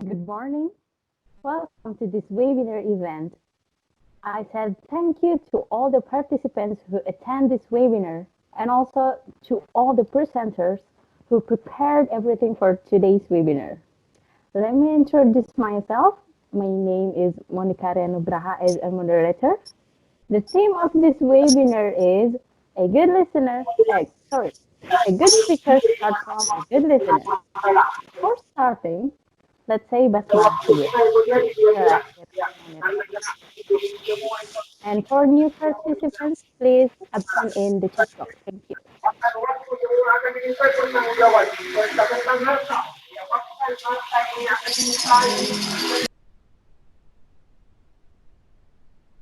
Good morning. Welcome to this webinar event. I said thank you to all the participants who attend this webinar and also to all the presenters who prepared everything for today's webinar. Let me introduce myself. My name is Monica Nubraha as a moderator. The theme of this webinar is a good listener, a good speaker starts from a good listener. For starting, let's say basmalah dulu. Bismillahirrahmanirrahim. And for new participants, please absent in the chat box. Thank you.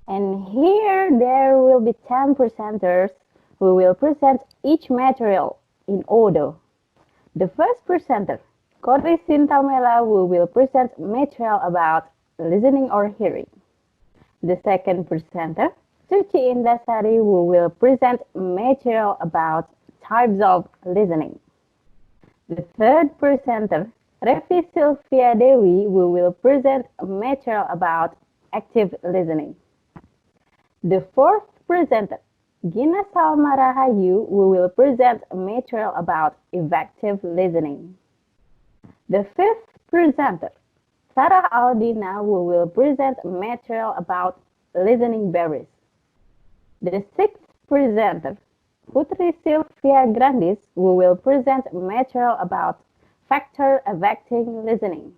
And here there will be 10 presenters who will present each material in order. The first presenter, Kori Sinta who will present material about listening or hearing. The second presenter, Suci Indah who will present material about types of listening. The third presenter, Revi Silvia who will present material about active listening. The fourth presenter, Gina Salma who will present material about effective listening. The fifth presenter, Sarah Aldina, who will present material about listening berries. The sixth presenter, Putri Silvia, who will present material about factor affecting listening.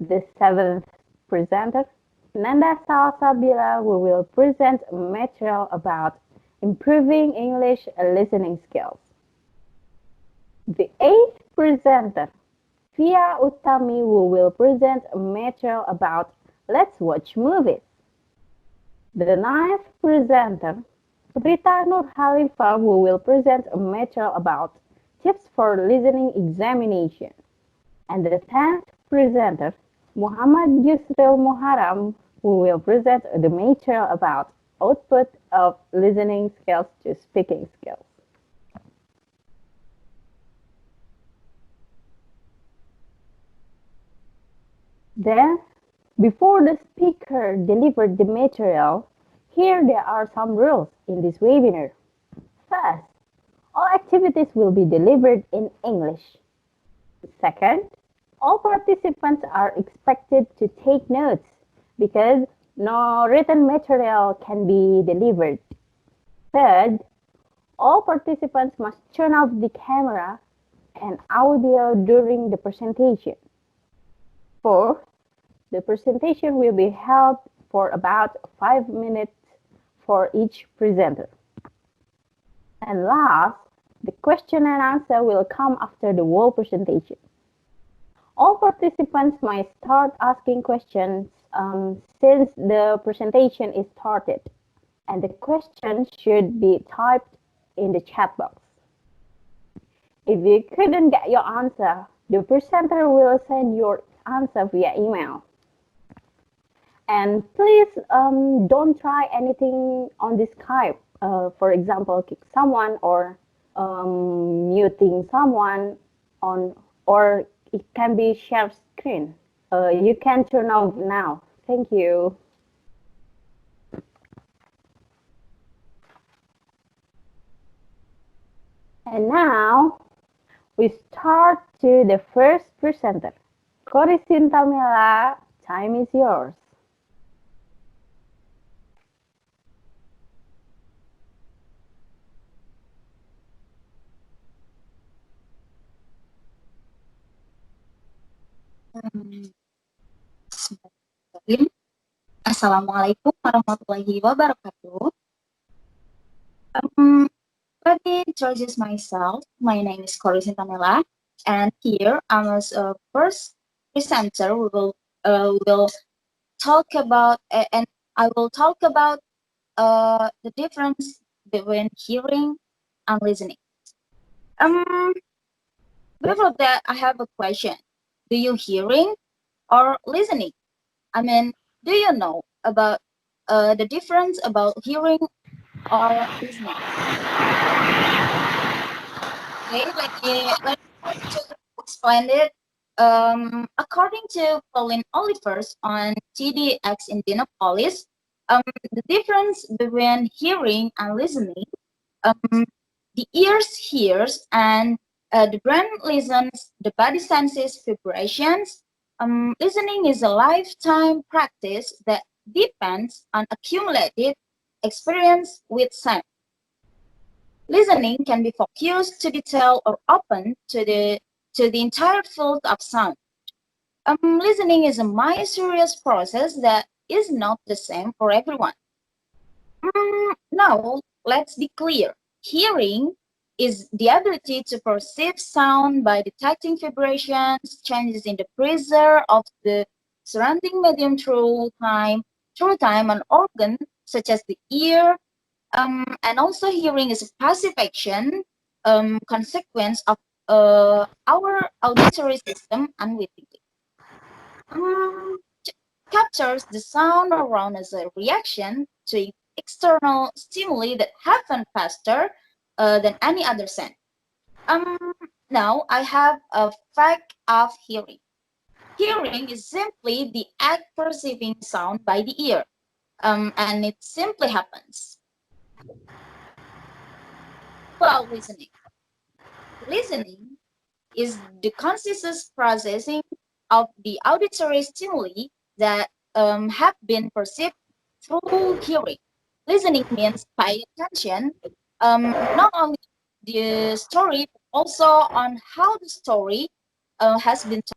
The seventh presenter, Nanda Salsabila, who will present material about improving English listening skills. The eighth presenter, via Utami, who will present material about Let's Watch Movies. The ninth presenter, Prita Nurkhalifah, who will present material about tips for listening examination. And the 10th presenter, Muhammad Yusril Muharram, who will present the material about output of listening skills to speaking skills. Then, before the speaker delivered the material, here there are some rules in this webinar. First, all activities will be delivered in English. Second, all participants are expected to take notes because no written material can be delivered. Third, all participants must turn off the camera and audio during the presentation. Fourth, the presentation will be held for about 5 minutes for each presenter. And last, the question and answer will come after the whole presentation. All participants might start asking questions since the presentation is started, and the questions should be typed in the chat box. If you couldn't get your answer, the presenter will send your answer via email. And please don't try anything on this Skype. For example, kick someone or muting someone on, or it can be share screen. You can turn off now. Thank you. And now we start to the first presenter. Kori Sinta, time is yours. Assalamualaikum warahmatullahi wabarakatuh. Let me introduce myself. My name is Kori Sinta, and here I'm as a first presenter. We will talk about and I will talk about the difference between hearing and listening. Before that, I have a question. Do you hearing or listening? I mean, do you know about the difference about hearing or listening? Okay, let me explain it. According to Pauline Olivers on TDX Indianapolis, the difference between hearing and listening, the ears hears and the brain listens, the body senses vibrations. Listening is a lifetime practice that depends on accumulated experience with sound. Listening can be focused to detail or open to the entire field of sound. Listening is a mysterious process that is not the same for everyone. Now, let's be clear. Hearing is the ability to perceive sound by detecting vibrations, changes in the pressure of the surrounding medium through time, an organ such as the ear, and also hearing is a passive action, consequence of our auditory system unwittingly. Um, Captures the sound around as a reaction to external stimuli that happen faster than any other sense. Um, Now I have a fact of hearing. Hearing is simply the act perceiving sound by the ear, and it simply happens. While listening is the conscious processing of the auditory stimuli that have been perceived through hearing. Listening means pay attention, not only the story, but also on how the story has been told.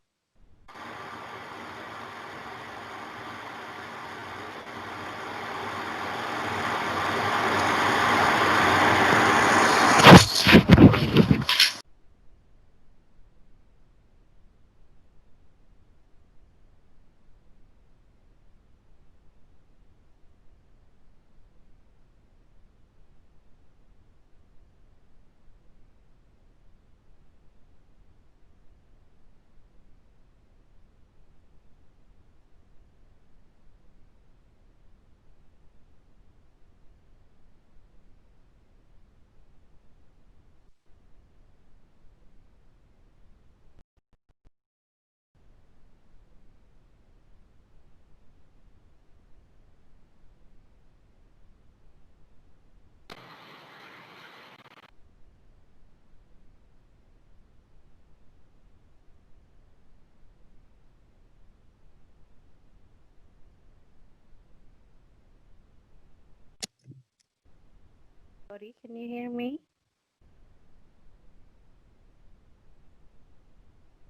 Kori, can you hear me?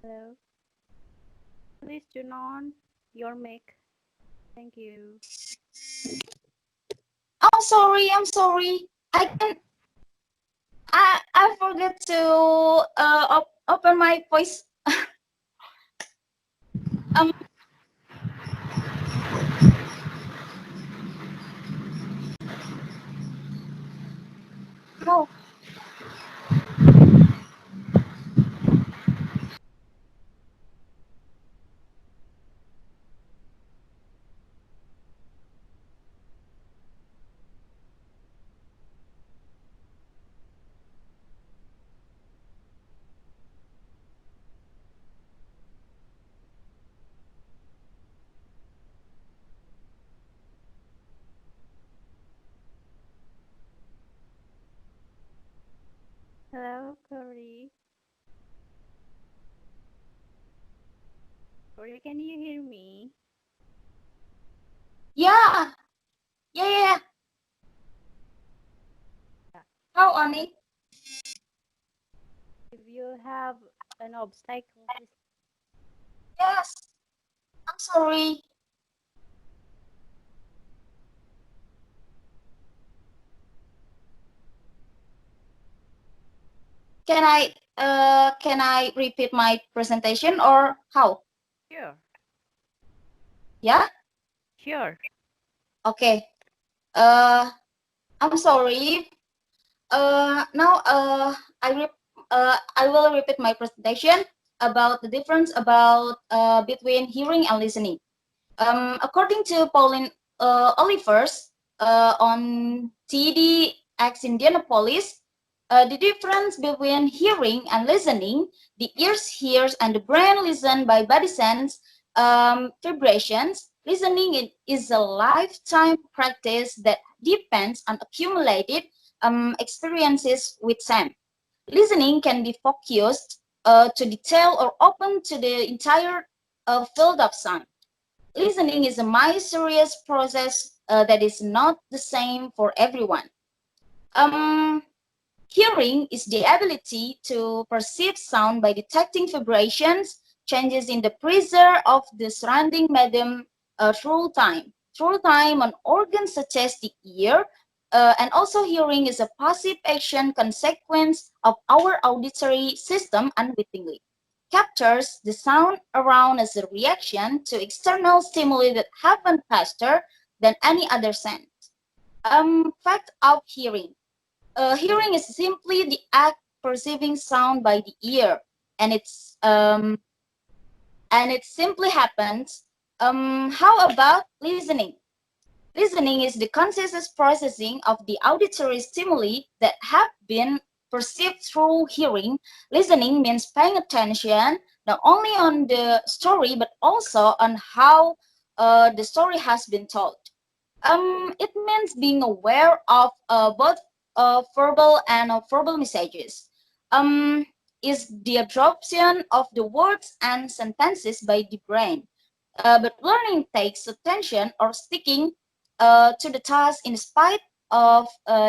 Hello? Please turn on your mic. Thank you. I'm sorry. I forgot to open my voice. um, no. Hello, Kori. Kori, can you hear me? Yeah, yeah. How, Ani? If you have an obstacle, please. Yes, I'm sorry. Can I repeat my presentation or how? Sure. Yeah? Sure. Okay. I'm sorry. Now I will repeat my presentation about the difference about between hearing and listening. According to Pauline Olivers on TDX Indianapolis, The difference between hearing and listening: the ears hears and the brain listen by body sense vibrations. Listening is a lifetime practice that depends on accumulated experiences with sound. Listening can be focused to detail or open to the entire field of sound. Listening is a mysterious process that is not the same for everyone. Um, Hearing is the ability to perceive sound by detecting vibrations, changes in the pressure of the surrounding medium through time. Through time on organs such as the ear, and also hearing is a passive action consequence of our auditory system unwittingly. Captures the sound around as a reaction to external stimuli that happen faster than any other sense. Fact of hearing. Hearing is simply the act perceiving sound by the ear, and it simply happens. How about listening? Listening is the conscious processing of the auditory stimuli that have been perceived through hearing. Listening means paying attention not only on the story but also on how the story has been told. It means being aware of both verbal and verbal messages. Um, is the absorption of the words and sentences by the brain. But learning takes attention or sticking to the task in spite of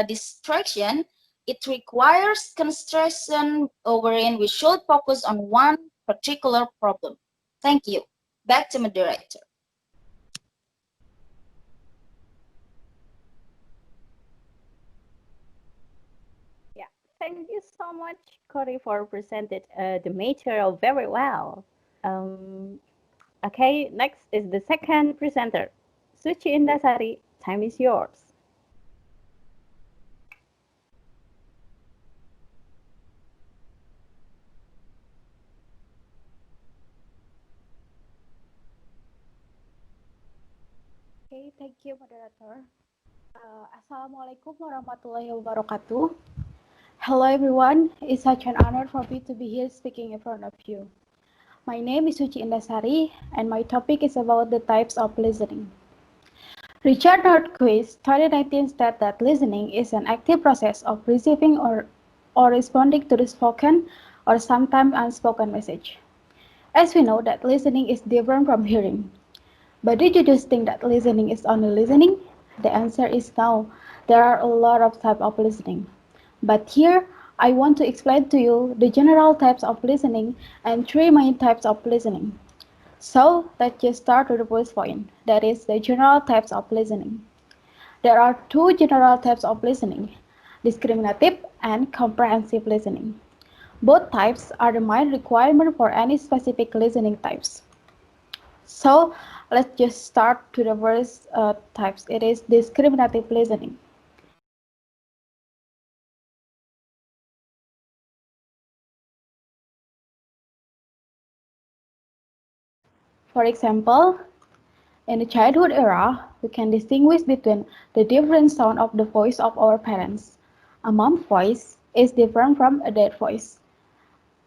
distraction. It requires concentration wherein we should focus on one particular problem. Thank you. Back to moderator. Yeah, thank you so much, Kori, for presented the material very well. Um, okay, next is the second presenter, Suci Indah. Time is yours. Okay, thank you, moderator. Assalamualaikum warahmatullahi wabarakatuh. Hello, everyone. It's such an honor for me to be here speaking in front of you. My name is Suci Indah, and my topic is about the types of listening. Richard Nordquist, 2019, stated that listening is an active process of receiving or responding to the spoken or sometimes unspoken message. As we know that listening is different from hearing. But did you just think that listening is only listening? The answer is no. There are a lot of types of listening. But here, I want to explain to you the general types of listening and three main types of listening. So, let's just start with the first point, that is the general types of listening. There are two general types of listening, discriminative and comprehensive listening. Both types are the main requirement for any specific listening types. So let's just start to the first types. It is discriminative listening. For example, in the childhood era, we can distinguish between the different sound of the voice of our parents. A mom's voice is different from a dad's voice.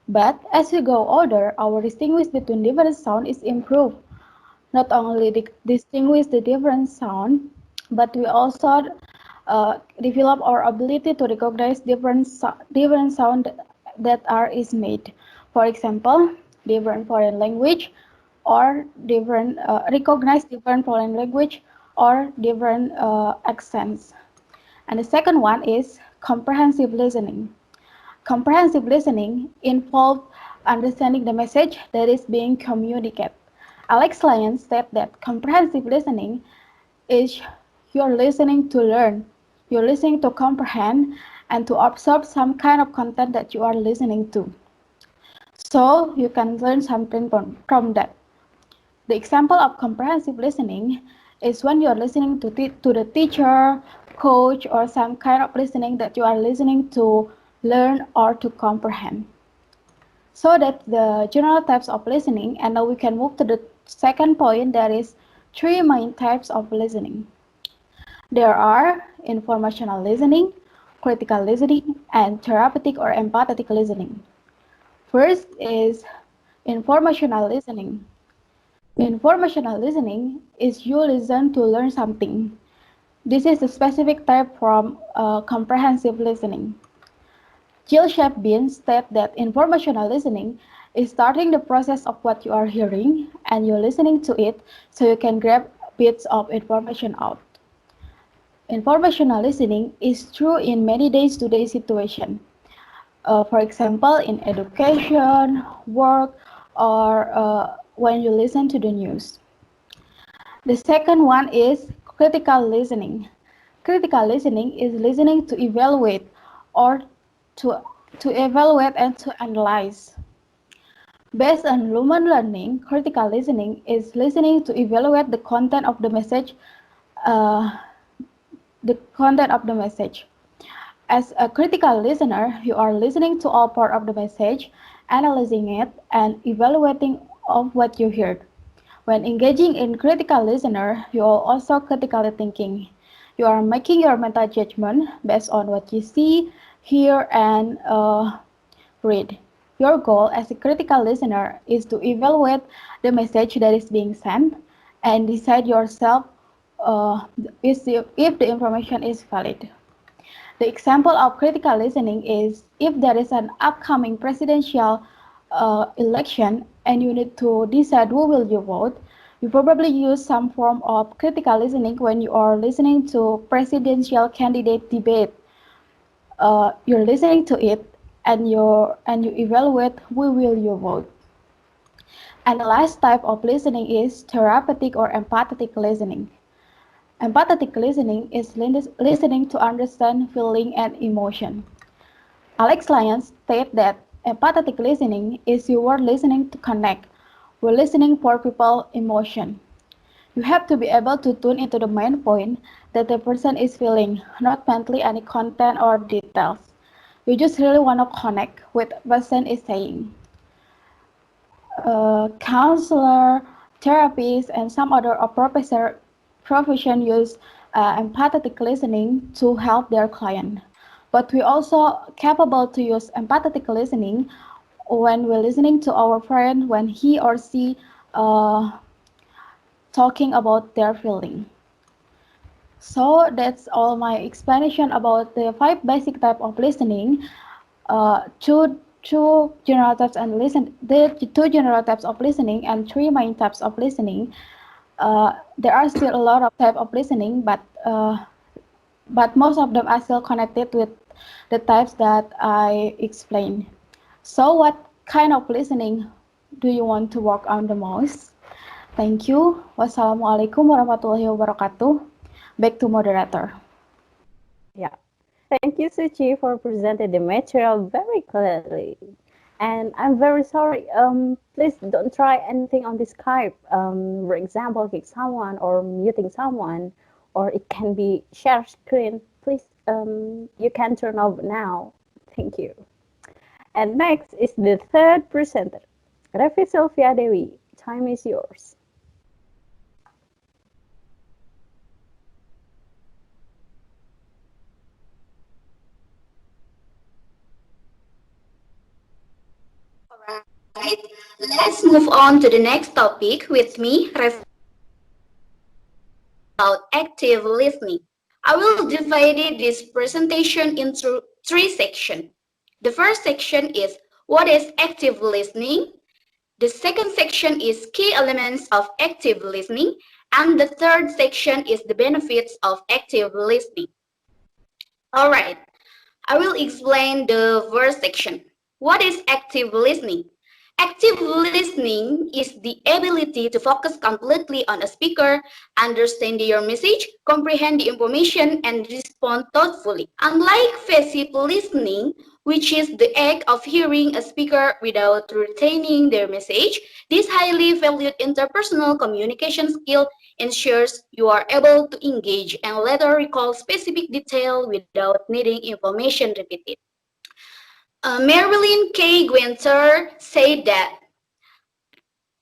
But as we grow older, our distinguish between different sound is improved. Not only distinguish the different sound, but we also develop our ability to recognize different sound that are is made. For example, different foreign language or different recognize different foreign language or different accents. And the second one is comprehensive listening. Comprehensive listening involves understanding the message that is being communicated. Alex Lyons said that comprehensive listening is you're listening to learn, you're listening to comprehend, and to absorb some kind of content that you are listening to. So you can learn something from that. The example of comprehensive listening is when you're listening to the teacher, coach, or some kind of listening that you are listening to learn or to comprehend. So that's the general types of listening, and now we can move to the second point. There is three main types of listening. There are informational listening, critical listening, and therapeutic or empathetic listening. First is informational listening. Informational listening is you listen to learn something. This is a specific type from comprehensive listening. Jill Shapbin states that informational listening is starting the process of what you are hearing and you're listening to it so you can grab bits of information out. Informational listening is true in many day-to-day situations. For example, in education, work, or when you listen to the news. The second one is critical listening. Critical listening is listening to evaluate or to, to evaluate and to analyze. Based on human learning, critical listening is listening to evaluate the content of the message. Uh, the content of the message. As a critical listener, you are listening to all part of the message, analyzing it, and evaluating of what you heard. When engaging in critical listener, you are also critically thinking. You are making your mental judgment based on what you see, hear, and read. Your goal as a critical listener is to evaluate the message that is being sent and decide yourself if the information is valid. The example of critical listening is if there is an upcoming presidential election and you need to decide who will you vote, you probably use some form of critical listening when you are listening to presidential candidate debate. You're listening to it and you evaluate who will you vote. And the last type of listening is therapeutic or empathetic listening. Empathetic listening is listening to understand feeling and emotion. Alex Lyons stated that empathetic listening is you are listening to connect. We're listening for people emotion. You have to be able to tune into the main point that the person is feeling, not mentally any content or details. You just really want to connect with what the person is saying. Counselor, therapists, and some other profession use empathetic listening to help their client. But we also capable to use empathetic listening when we're listening to our friend when he or she talking about their feeling. So that's all my explanation about the 5 basic type of listening. Two general types and the 2 general types of listening and 3 main types of listening. There are still a lot of type of listening, but most of them are still connected with the types that I explained. So what kind of listening do you want to work on the most? Thank you. Wassalamualaikum warahmatullahi wabarakatuh. Back to moderator. Yeah. Thank you, Suci, for presenting the material very clearly. And I'm very sorry. Please don't try anything on this Skype. For example, kick someone or muting someone, or it can be share screen. Please, you can turn off now. Thank you. And next is the third presenter, Revi Silvia Dewi. Time is yours. Alright, let's move on to the next topic with me, Revi about active listening. I will divide this presentation into 3 sections. The first section is what is active listening. The second section is key elements of active listening. And the third section is the benefits of active listening. Alright, I will explain the first section. What is active listening? Active listening is the ability to focus completely on a speaker, understand your message, comprehend the information, and respond thoughtfully. Unlike passive listening, which is the act of hearing a speaker without retaining their message, this highly valued interpersonal communication skill ensures you are able to engage and later recall specific detail without needing information repeated. Marilyn K. Gwenter said that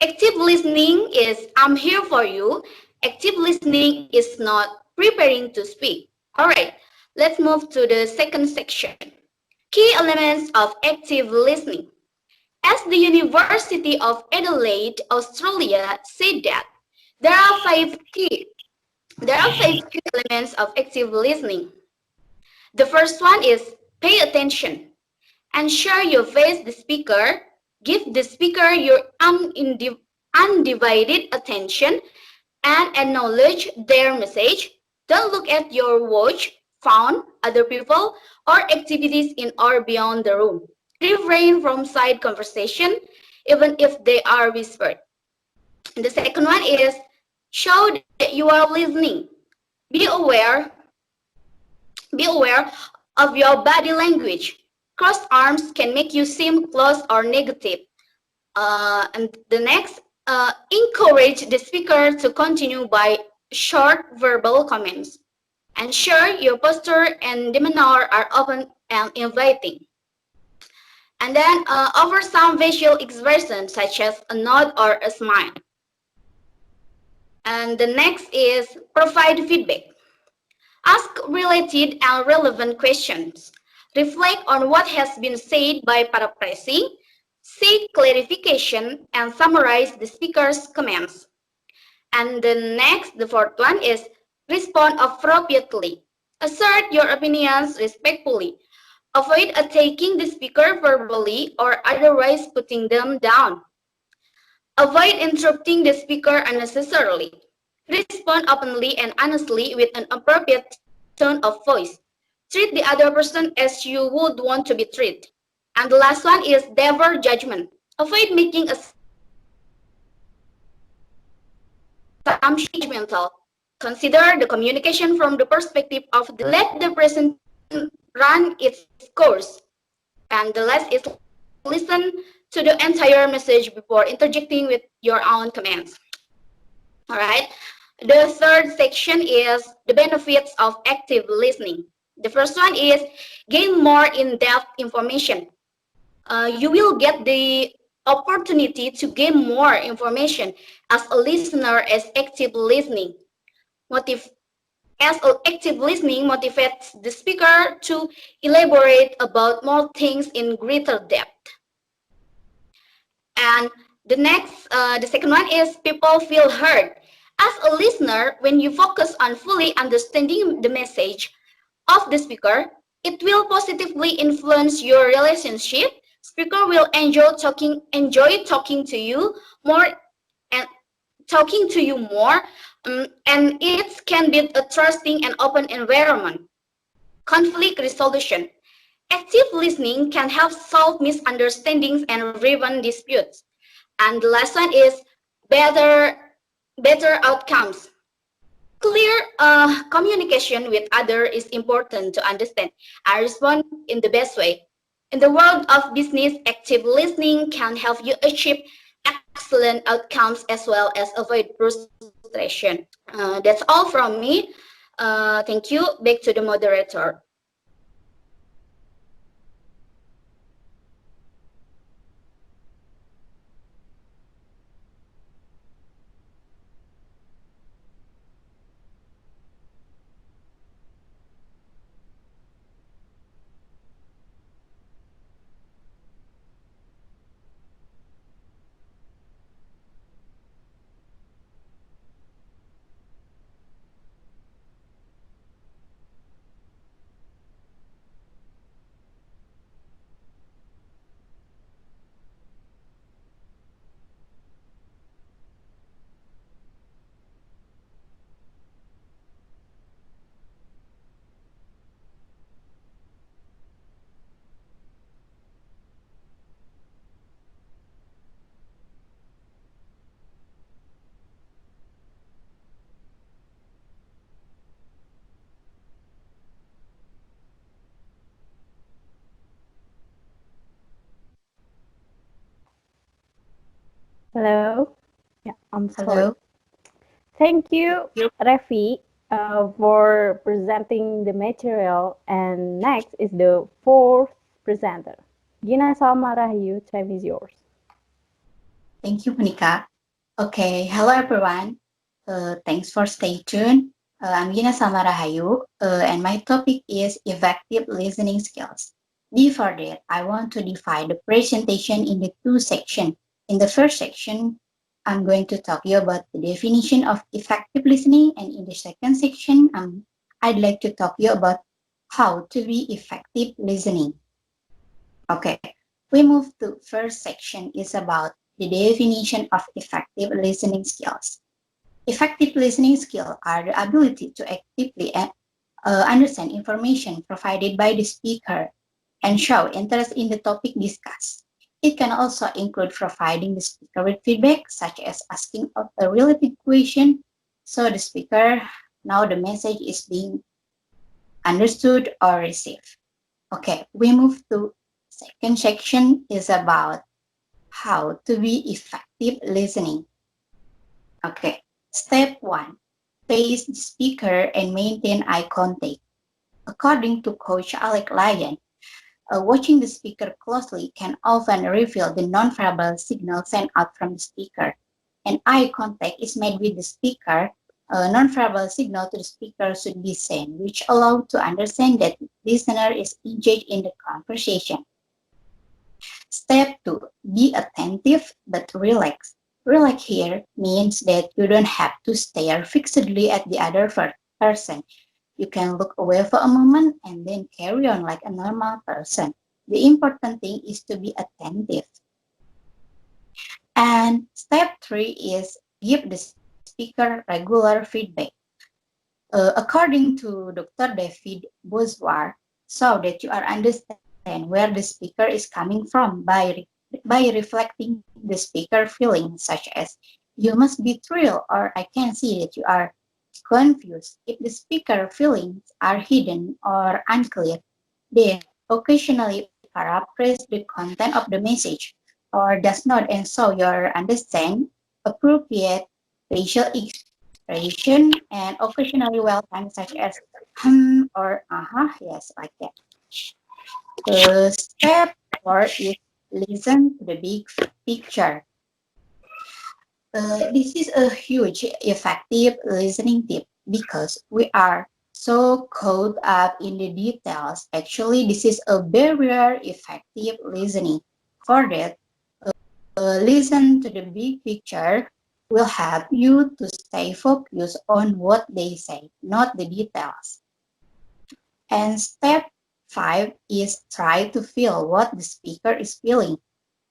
active listening is I'm here for you. Active listening is not preparing to speak. Alright, Let's move to the second section. Key elements of active listening. As the University of Adelaide, Australia said that there are five key elements of active listening. The first one is pay attention. Ensure you face the speaker. Give the speaker your undivided attention and acknowledge their message. Don't look at your watch, phone, other people, or activities in or beyond the room. Refrain from side conversation, even if they are whispered. And the second one is show that you are listening. Be aware of your body language. Crossed arms can make you seem close or negative. And the next, encourage the speaker to continue by short verbal comments. Ensure your posture and demeanor are open and inviting. And then offer some visual expressions such as a nod or a smile. And the next is provide feedback. Ask related and relevant questions. Reflect on what has been said by paraphrasing, seek clarification, and summarize the speaker's comments. And the fourth one is respond appropriately. Assert your opinions respectfully. Avoid attacking the speaker verbally or otherwise putting them down. Avoid interrupting the speaker unnecessarily. Respond openly and honestly with an appropriate tone of voice. Treat the other person as you would want to be treated. And the last one is defer judgment. Avoid making assumptions judgmental. Consider the communication from the perspective of let the presentation run its course. And the last is listen to the entire message before interjecting with your own comments. All right. The third section is the benefits of active listening. The first one is gain more in-depth information. You will get the opportunity to gain more information as a listener as active listening. Active listening motivates the speaker to elaborate about more things in greater depth. And the second one is people feel heard. As a listener, when you focus on fully understanding the message of the speaker, it will positively influence your relationship. Speaker will enjoy talking to you more and and it can build a trusting and open environment. Conflict resolution. Active listening can help solve misunderstandings and prevent disputes. And the last one is better outcomes. Clear communication with others is important to understand and respond in the best way. In the world of business, active listening can help you achieve excellent outcomes as well as avoid frustration. That's all from me. Thank you. Back to the moderator. Hello. Yeah, I'm sorry. Hello. Thank you, Revi, for presenting the material. And next is the fourth presenter. Gina Salma, time is yours. Thank you, Monica. Okay, hello everyone. Thanks for staying tuned. I'm Gina Salma, and my topic is effective listening skills. Before that, I want to divide the presentation into two sections. In the first section, I'm going to talk you about the definition of effective listening, and in the second section, I'd like to talk you about how to be effective listening. Okay, we move to first section is about the definition of effective listening skills. Effective listening skills are the ability to actively understand information provided by the speaker and show interest in the topic discussed. It can also include providing the speaker with feedback, such as asking a related question, so the speaker now the message is being understood or received. Okay, we move to second section is about how to be effective listening. Okay, step 1. Face the speaker and maintain eye contact. According to Coach Alec Lyon, watching the speaker closely can often reveal the nonverbal signal sent out from the speaker. And eye contact is made with the speaker. Nonverbal signal to the speaker should be sent, which allows to understand that the listener is engaged in the conversation. Step 2. Be attentive but relax. Relax here means that you don't have to stare fixedly at the other person. You can look away for a moment and then carry on like a normal person. The important thing is to be attentive. And step 3 is give the speaker regular feedback. According to Dr. David Boswar, so that you are understand where the speaker is coming from by reflecting the speaker feelings, such as you must be thrilled or I can see that you are confused. If the speaker feelings are hidden or unclear, then occasionally paraphrase the content of the message or does not ensure your understand appropriate facial expression and occasionally welcome such as or yes, like that. Step 4 is listen to the big picture. This is a huge effective listening tip because we are so caught up in the details. Actually, this is a very effective listening. For that, listen to the big picture will help you to stay focused on what they say, not the details. And step 5 is try to feel what the speaker is feeling.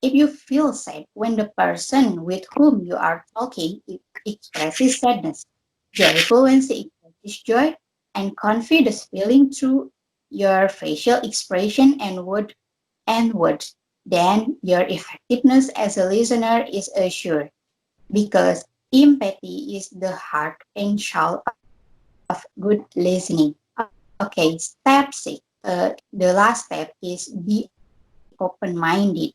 If you feel sad when the person with whom you are talking expresses sadness, joyful when she expresses joy, and confidence feeling through your facial expression and words, then your effectiveness as a listener is assured because empathy is the heart and soul of good listening. Okay, step 6. The last step is be open-minded.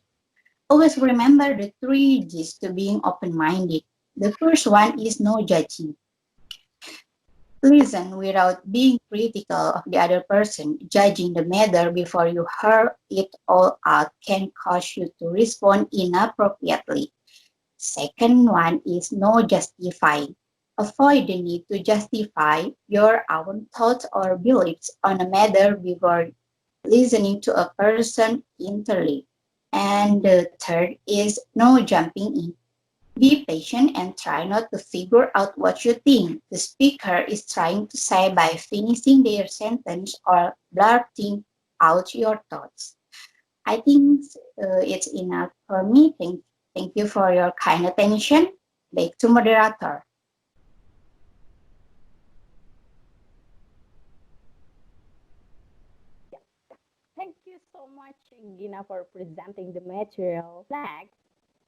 Always remember the 3 G's to being open-minded. The first one is no judging. Listen without being critical of the other person. Judging the matter before you hear it all out can cause you to respond inappropriately. Second one is no justifying. Avoid the need to justify your own thoughts or beliefs on a matter before listening to a person entirely. And the third is no jumping in. Be patient and try not to figure out what you think the speaker is trying to say by finishing their sentence or blurting out your thoughts. I think it's enough for me. Thank you for your kind attention. Back to moderator. Thank you so much, Gina, for presenting the material. Next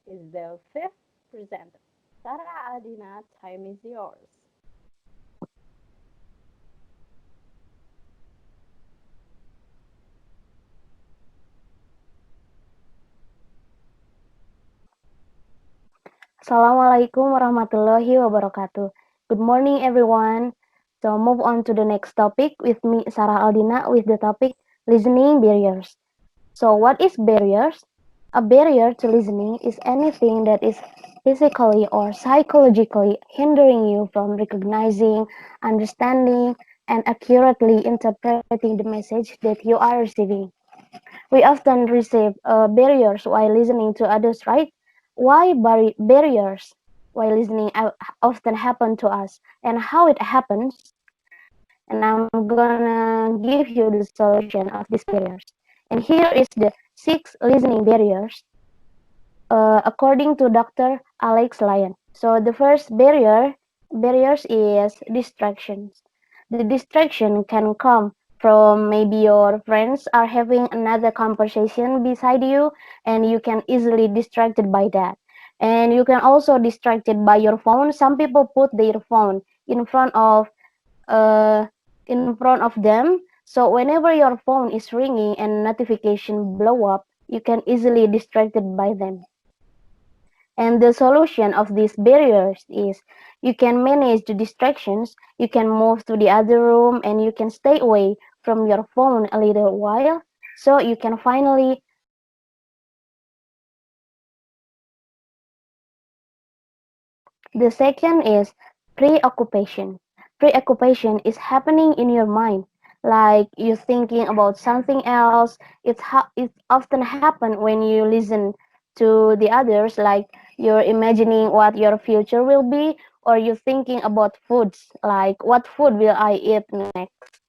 is the fifth presenter. Sarah Aldina, time is yours. Assalamualaikum warahmatullahi wabarakatuh. Good morning, everyone. So move on to the next topic with me, Sarah Aldina, with the topic listening barriers. So what is barriers? A barrier to listening is anything that is physically or psychologically hindering you from recognizing, understanding, and accurately interpreting the message that you are receiving. We often receive barriers while listening to others, right? Why barriers while listening often happen to us and how it happens? And I'm gonna give you the solution of these barriers. And here is the 6 listening barriers according to Dr. Alex Lyon. So the first barriers is distractions. The distraction can come from maybe your friends are having another conversation beside you and you can easily distracted by that. And you can also distracted by your phone. Some people put their phone in front of uh, them. So whenever your phone is ringing and notification blow up, you can easily distracted by them. And the solution of these barriers is you can manage the distractions, you can move to the other room, and you can stay away from your phone a little while so you can finally The second is preoccupation. Preoccupation is happening in your mind, like you're thinking about something else. It often happen when you listen to the others, like you're imagining what your future will be, or you're thinking about foods, like what food will I eat next.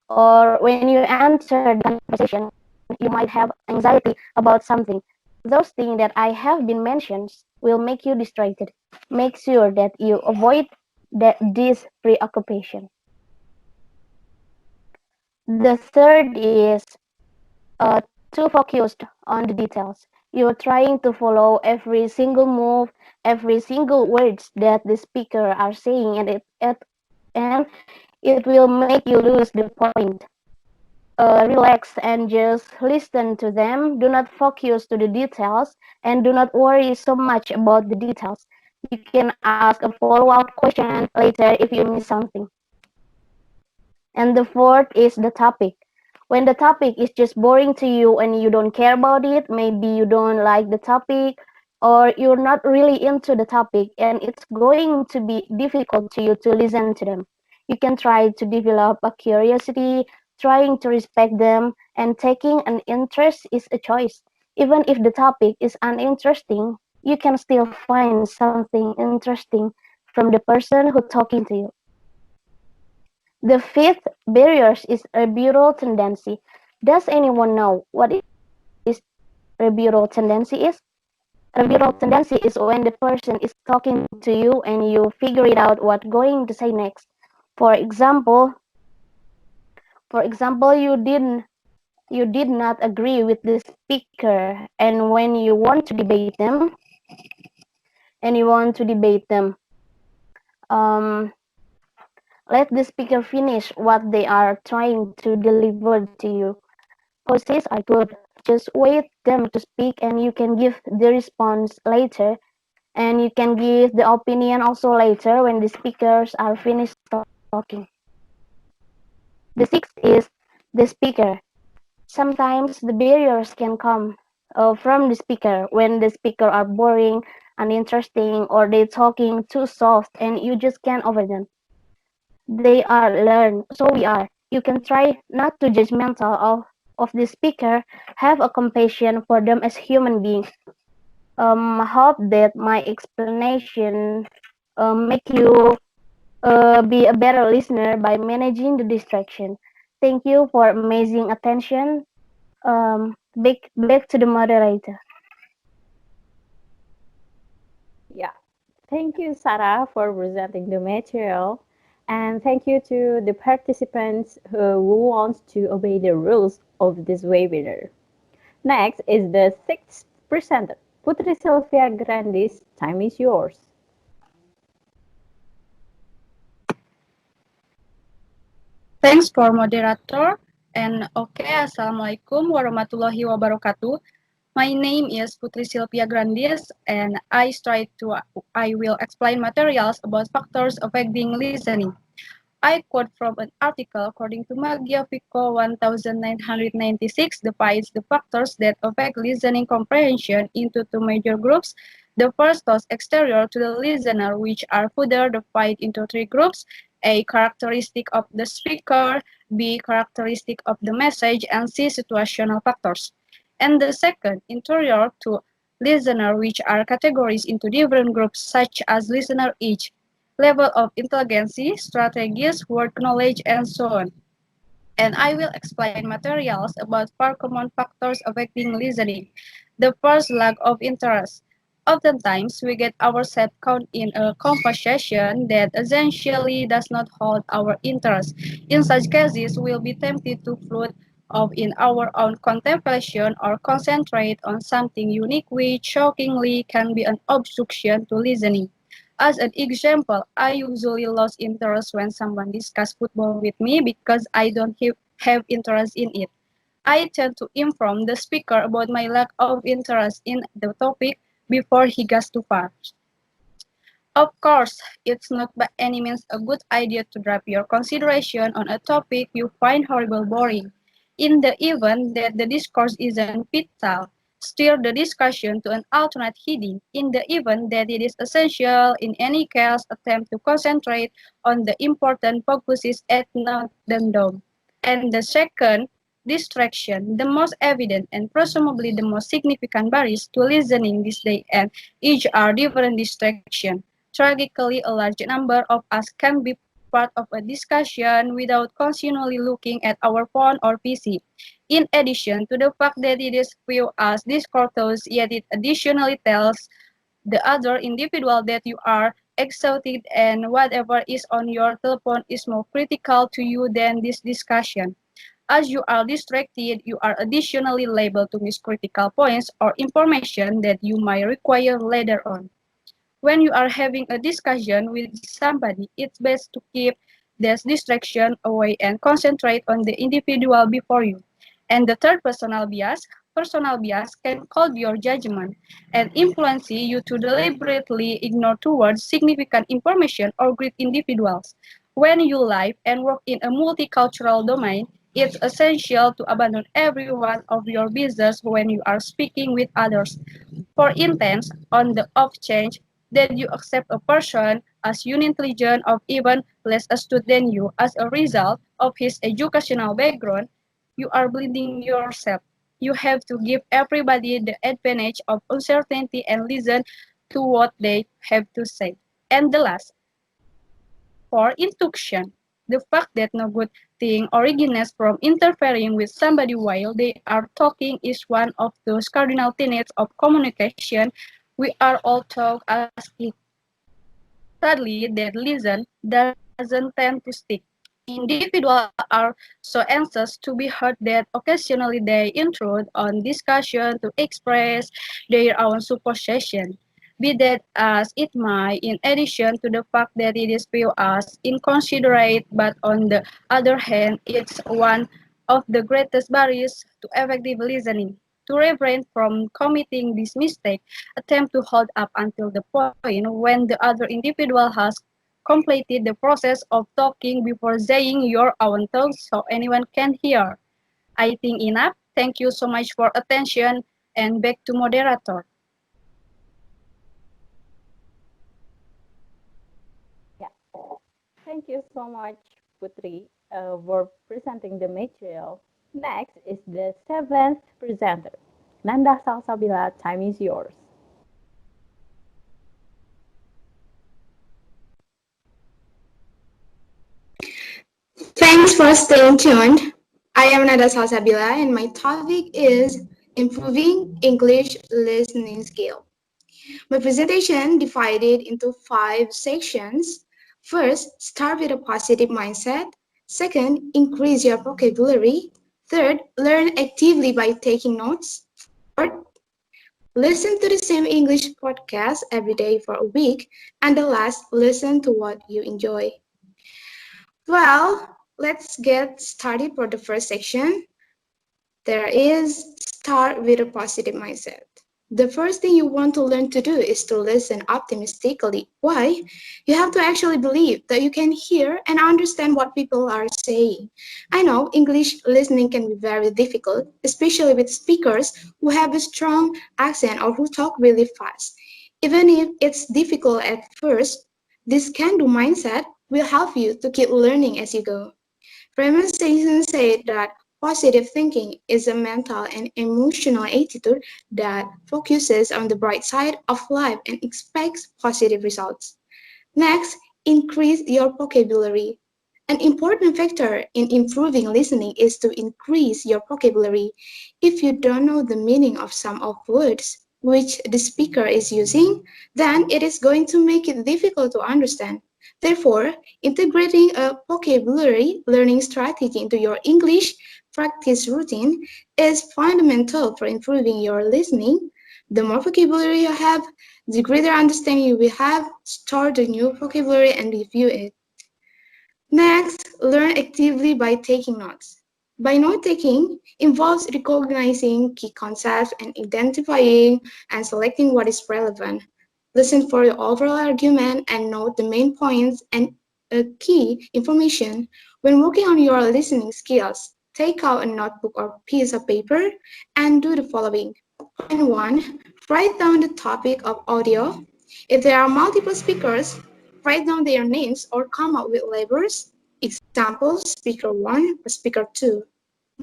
Or when you answer the conversation, you might have anxiety about something. Those things that I have been mentioned will make you distracted. Make sure that you avoid this preoccupation. The third is too focused on the details. You're trying to follow every single move, every single words that the speaker are saying, and it will make you lose the point. Relax and just listen to them. Do not focus to the details and do not worry so much about the details. You can ask a follow-up question later if you miss something. And the fourth is the topic. When the topic is just boring to you and you don't care about it, maybe you don't like the topic or you're not really into the topic and it's going to be difficult to you to listen to them. You can try to develop a curiosity, trying to respect them, and taking an interest is a choice. Even if the topic is uninteresting, you can still find something interesting from the person who talking to you. The fifth barrier is rebutal tendency. Does anyone know what is rebutal tendency is? Rebutal tendency is when the person is talking to you and you figure it out what going to say next. For example, you did not agree with the speaker and when you want to debate them um, let the speaker finish what they are trying to deliver to you. Pauses are good. Just wait them to speak and you can give the response later and you can give the opinion also later when the speakers are finished talking. The sixth is the speaker. Sometimes the barriers can come from the speaker when the speaker are boring, uninteresting, or they talking too soft and you just can't over them. They are learned, so we are. You can try not to judgmental of the speaker, have a compassion for them as human beings. Hope that my explanation make you be a better listener by managing the distraction. Thank you for amazing attention. Back to the moderator. Yeah, thank you, Sarah, for presenting the material. And thank you to the participants who want to obey the rules of this webinar. Next is the sixth presenter, Putri Silvia Grandis. Time is yours. Thanks for moderator. And okay, Assalamualaikum warahmatullahi wabarakatuh. My name is Putri Silvia Grandis, and I will explain materials about factors affecting listening. I quote from an article according to Magnifico 1996 divides the factors that affect listening comprehension into two major groups, The first thoughts exterior to the listener, which are further divided into three groups: A. Characteristic of the speaker, B. Characteristic of the message, and C. Situational factors. And the second, interior to listener, which are categorized into different groups such as listener age, level of intelligence, strategies, word knowledge, and so on. And I will explain materials about four common factors affecting listening. The first, lack of interest. Oftentimes, we get ourselves caught in a conversation that essentially does not hold our interest. In such cases, we'll be tempted to float off in our own contemplation or concentrate on something unique, which shockingly can be an obstruction to listening. As an example, I usually lose interest when someone discusses football with me because I don't have interest in it. I tend to inform the speaker about my lack of interest in the topic before he gets too far. Of course, it's not by any means a good idea to drop your consideration on a topic you find horrible boring. In the event that the discourse isn't vital, steer the discussion to an alternate heading. In the event that it is essential, in any case, attempt to concentrate on the important focuses at addendum. And the second, distraction, the most evident and presumably the most significant barriers to listening this day and age are different distractions. Tragically, a large number of us can be part of a discussion without continually looking at our phone or PC. In addition to the fact that it is viewed as discourteous, yet it additionally tells the other individual that you are exhausted and whatever is on your telephone is more critical to you than this discussion. As you are distracted, you are additionally liable to miss critical points or information that you might require later on. When you are having a discussion with somebody, it's best to keep this distraction away and concentrate on the individual before you. And the third, personal bias. Personal bias can cloud your judgment and influence you to deliberately ignore towards significant information or great individuals. When you live and work in a multicultural domain, it's essential to abandon every one of your business when you are speaking with others. For instance, on the off chance that you accept a person as unintelligent or even less astute than you as a result of his educational background, you are blinding yourself. You have to give everybody the advantage of uncertainty and listen to what they have to say. And the last, for induction, the fact that no good thing originates from interfering with somebody while they are talking is one of those cardinal tenets of communication we are all taught as kids. Sadly, that listen doesn't tend to stick. Individuals are so anxious to be heard that occasionally they intrude on discussion to express their own supposition. Be that as it might, in addition to the fact that it is viewed as inconsiderate, but on the other hand, it's one of the greatest barriers to effective listening. To refrain from committing this mistake, attempt to hold up until the point when the other individual has completed the process of talking before saying your own thoughts so anyone can hear. I think enough. Thank you so much for attention and back to moderator. Yeah. Thank you so much, Putri, for presenting the material. Next is the seventh presenter. Nanda Salsabila, time is yours. Thanks for staying tuned. I am Nanda Salsabila and my topic is improving English listening skill. My presentation divided into 5 sections. First, start with a positive mindset. Second, increase your vocabulary. Third, learn actively by taking notes. Fourth, listen to the same English podcast every day for a week. And the last, listen to what you enjoy. Well, let's get started for the first section. There is start with a positive mindset. The first thing you want to learn to do is to listen optimistically. Why? You have to actually believe that you can hear and understand what people are saying. I know English listening can be very difficult, especially with speakers who have a strong accent or who talk really fast. Even if it's difficult at first, this can-do mindset will help you to keep learning as you go. Raymond Stason said that positive thinking is a mental and emotional attitude that focuses on the bright side of life and expects positive results. Next, increase your vocabulary. An important factor in improving listening is to increase your vocabulary. If you don't know the meaning of some of words which the speaker is using, then it is going to make it difficult to understand. Therefore, integrating a vocabulary learning strategy into your English practice routine is fundamental for improving your listening. The more vocabulary you have, the greater understanding you will have. Store the new vocabulary and review it. Next, learn actively by taking notes. By note taking involves recognizing key concepts and identifying and selecting what is relevant. Listen for the overall argument and note the main points and key information. When working on your listening skills, take out a notebook or piece of paper and do the following. Point 1. Write down the topic of audio. If there are multiple speakers, write down their names or come up with labels. Example, speaker 1 or speaker 2.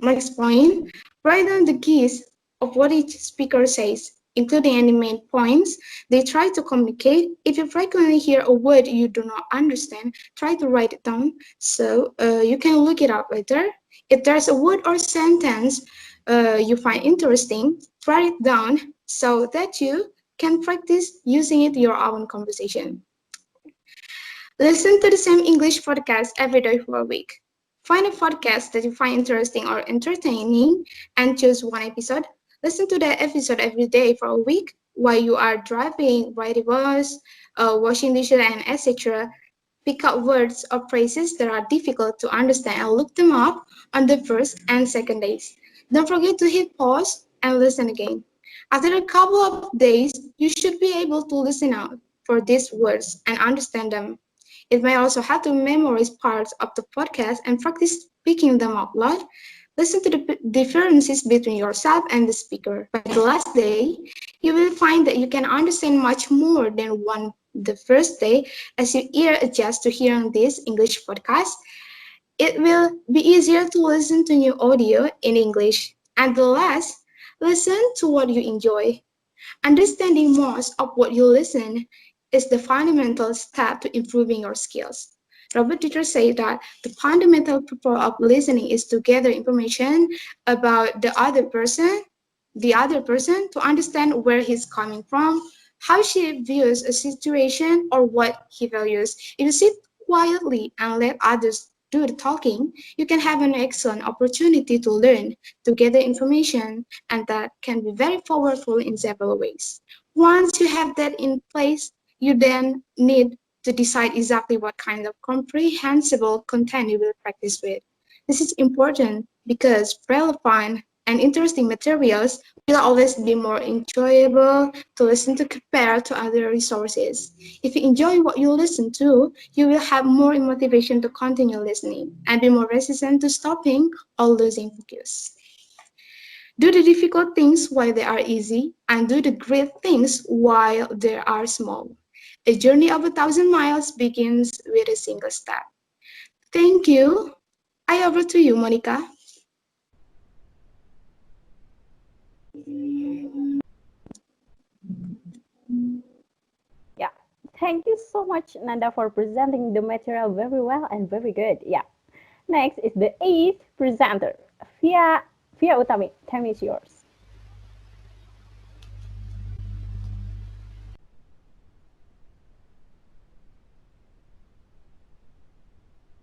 Next point, write down the keys of what each speaker says, including any main points they try to communicate. If you frequently hear a word you do not understand, try to write it down so you can look it up later. If there's a word or sentence you find interesting, write it down so that you can practice using it in your own conversation. Listen to the same English podcast every day for a week. Find a podcast that you find interesting or entertaining and choose one episode. Listen to that episode every day for a week while you are driving, riding bus, washing dishes, and etc. Pick up words or phrases that are difficult to understand and look them up on the first and second days. Don't forget to hit pause and listen again. After a couple of days, you should be able to listen out for these words and understand them. It may also help to memorize parts of the podcast and practice speaking them out loud. Listen to the differences between yourself and the speaker. By the last day, you will find that you can understand much more than the first day as your ear adjusts to hearing this English podcast. It will be easier to listen to new audio in English. And the last, listen to what you enjoy. Understanding most of what you listen is the fundamental step to improving your skills. Robert Dieter said that the fundamental purpose of listening is to gather information about the other person to understand where he's coming from, how she views a situation, or what he values. If you sit quietly and let others do the talking, you can have an excellent opportunity to learn, to gather information, and that can be very powerful in several ways. Once you have that in place, you then need to decide exactly what kind of comprehensible content you will practice with. This is important because relevant and interesting materials will always be more enjoyable to listen to compared to other resources. If you enjoy what you listen to, you will have more motivation to continue listening and be more resistant to stopping or losing focus. Do the difficult things while they are easy, and do the great things while they are small. A journey of 1,000 miles begins with a single step. Thank you. I over to you, Monica. Yeah, thank you so much, Nanda, for presenting the material very well and very good. Yeah. Next is the eighth presenter, Via Utami. Time is yours.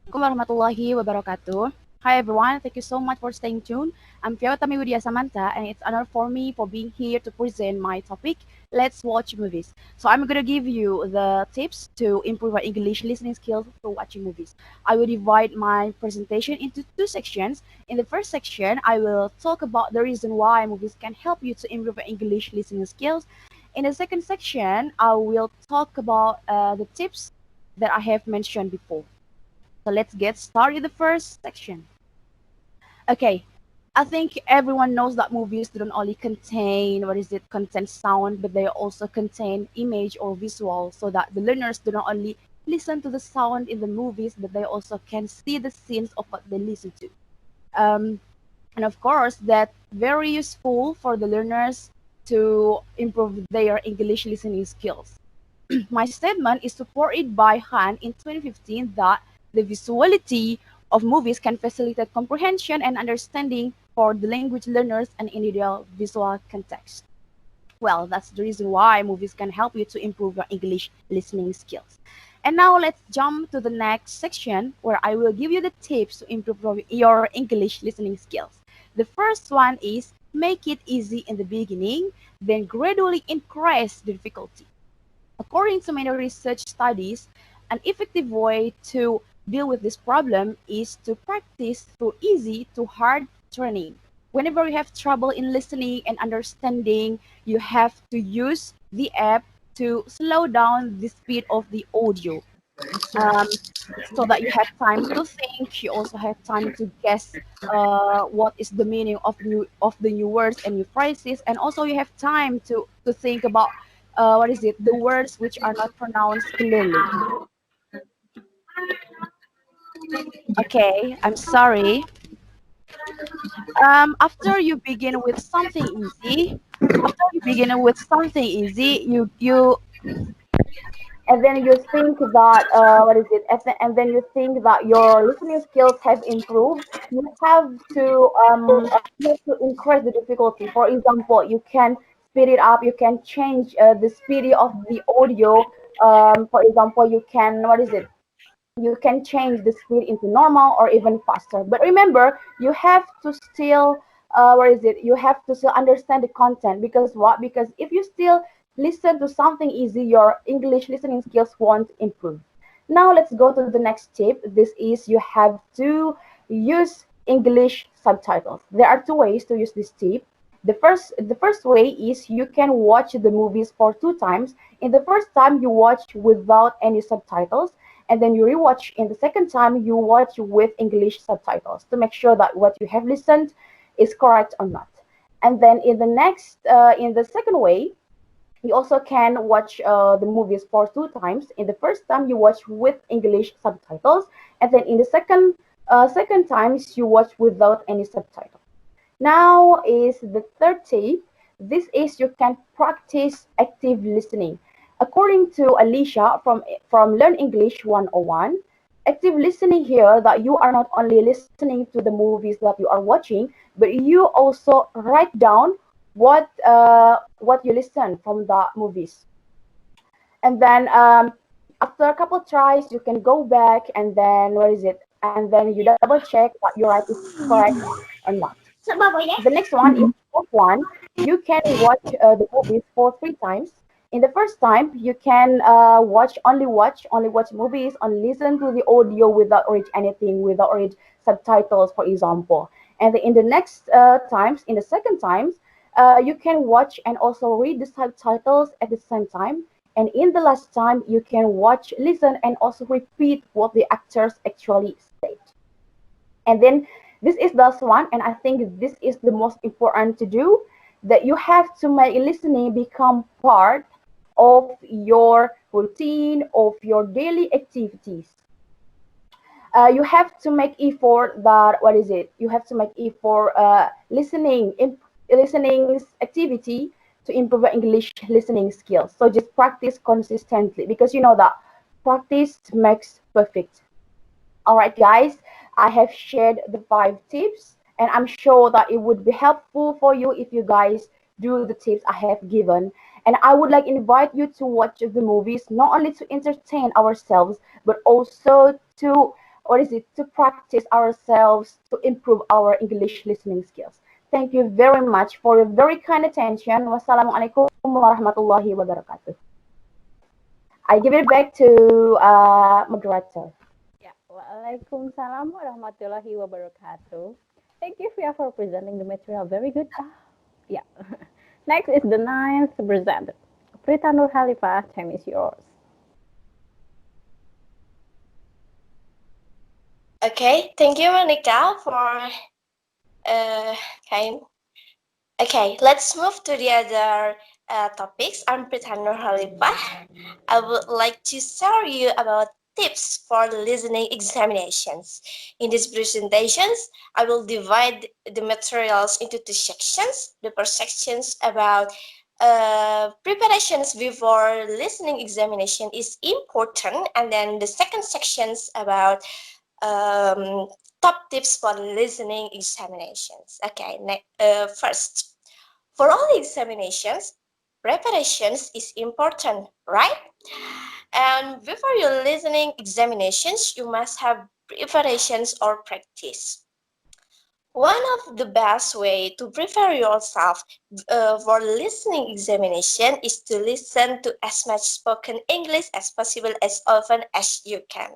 Assalamualaikum warahmatullahi wabarakatuh. Hi everyone, thank you so much for staying tuned. I'm Utami Samantha, and it's an honor for me for being here to present my topic. Let's watch movies. So I'm gonna give you the tips to improve our English listening skills through watching movies. I will divide my presentation into two sections. In the first section, I will talk about the reason why movies can help you to improve your English listening skills. In the second section, I will talk about the tips that I have mentioned before. So let's get started the first section. Okay, I think everyone knows that movies don't only contain contain sound, but they also contain image or visual, so that the learners do not only listen to the sound in the movies, but they also can see the scenes of what they listen to. Um, and of course, that very useful for the learners to improve their English listening skills. My statement is supported by Han in 2015 that the visuality of movies can facilitate comprehension and understanding for the language learners and individual visual context. Well, that's the reason why movies can help you to improve your English listening skills. And now let's jump to the next section where I will give you the tips to improve your English listening skills. The first one is make it easy in the beginning, then gradually increase the difficulty. According to many research studies, an effective way to deal with this problem is to practice through easy to hard training. Whenever you have trouble in listening and understanding, you have to use the app to slow down the speed of the audio. Um, so that you have time to think. You also have time to guess what is the meaning of the new words and new phrases, and also you have time to think about the words which are not pronounced clearly. Okay, I'm sorry. After you begin with something easy, you and then you think that and then you think that your listening skills have improved. You have to increase the difficulty. For example, you can speed it up. You can change the speed of the audio. For example, you can you can change the speed into normal or even faster. But remember, you have to still you have to still understand the content. Because what? Because if you still listen to something easy, your English listening skills won't improve. Now let's go to the next tip. This is you have to use English subtitles. There are two ways to use this tip. The first way is you can watch the movies for two times. In the first time you watch without any subtitles, and then you rewatch in the second time you watch with English subtitles to make sure that what you have listened is correct or not. And then in the second way, you also can watch the movies for two times. In the first time you watch with English subtitles, and then in the second times you watch without any subtitles. Now is the third tip. This is you can practice active listening. According to Alicia from Learn English 101, active listening here that you are not only listening to the movies that you are watching, but you also write down what you listen from the movies. And then after a couple tries, you can go back and then and then you double check what you write is correct or not. The next one is fourth one. You can watch the movies for three times. In the first time, you can watch movies, and listen to the audio without read anything, without read subtitles, for example. And in the next times, in the second times, you can watch and also read the subtitles at the same time. And in the last time, you can watch, listen, and also repeat what the actors actually said. And then this is the last one, and I think this is the most important to do, that you have to make listening become part of your routine, of your daily activities. You have to make effort you have to make effort listening activity to improve your English listening skills. So just practice consistently, because you know that practice makes perfect. All right, guys, I have shared the 5 tips, and I'm sure that it would be helpful for you if you guys do the tips I have given. And I would like invite you to watch the movies, not only to entertain ourselves, but also to to practice ourselves to improve our English listening skills. Thank you very much for your very kind attention. Wassalamualaikum warahmatullahi wabarakatuh. I give it back to moderator. Yeah. Waalaikumsalam warahmatullahi wabarakatuh. Thank you, Fia, for presenting the material. Very good. Yeah. Next is the 9th presenter. Prita Nurkhalifah, time is yours. Okay, thank you, Monica, for Okay. Okay, let's move to the other topics. I'm Prita Nurkhalifah. I would like to share you about tips for listening examinations. In these presentations, I will divide the materials into two sections. The first sections about preparations before listening examination is important, and then the second sections about um, top tips for listening examinations. Okay, first, for all examinations, preparations is important, right? And before your listening examinations, you must have preparations or practice. One of the best way to prepare yourself for listening examination is to listen to as much spoken English as possible as often as you can.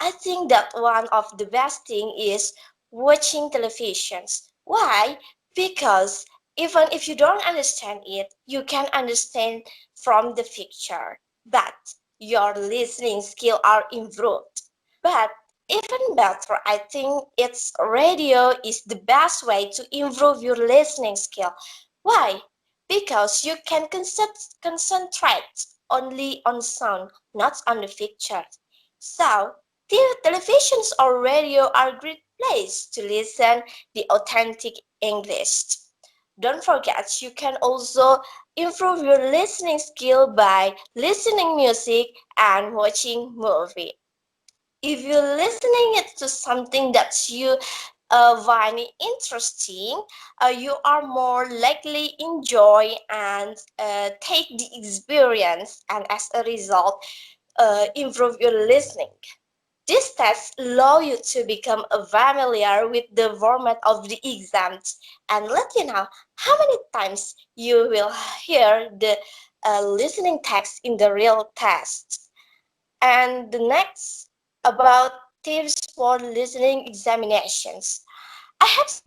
I think that one of the best thing is watching televisions. Why? Because even if you don't understand it, you can understand from the picture. But your listening skill are improved. But even better, I think it's radio is the best way to improve your listening skill. Why? Because you can concentrate only on sound, not on the picture. So, televisions or radio are great place to listen the authentic English. Don't forget, you can also improve your listening skill by listening music and watching movie. If you're listening it to something that you find interesting, you are more likely enjoy and take the experience, and as a result, improve your listening. These tests allow you to become familiar with the format of the exams and let you know how many times you will hear the listening text in the real test. And the next about tips for listening examinations. I have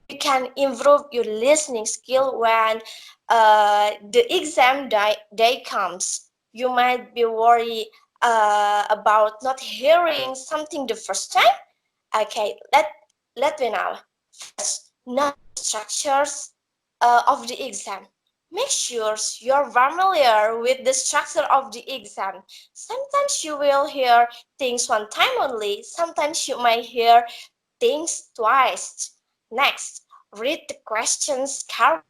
you can improve your listening skill when the exam day comes. You might be worried about not hearing something the first time. Okay, let me know. First, know the structures of the exam. Make sure you're familiar with the structure of the exam. Sometimes you will hear things one time only. Sometimes you might hear things twice. Next, read the questions carefully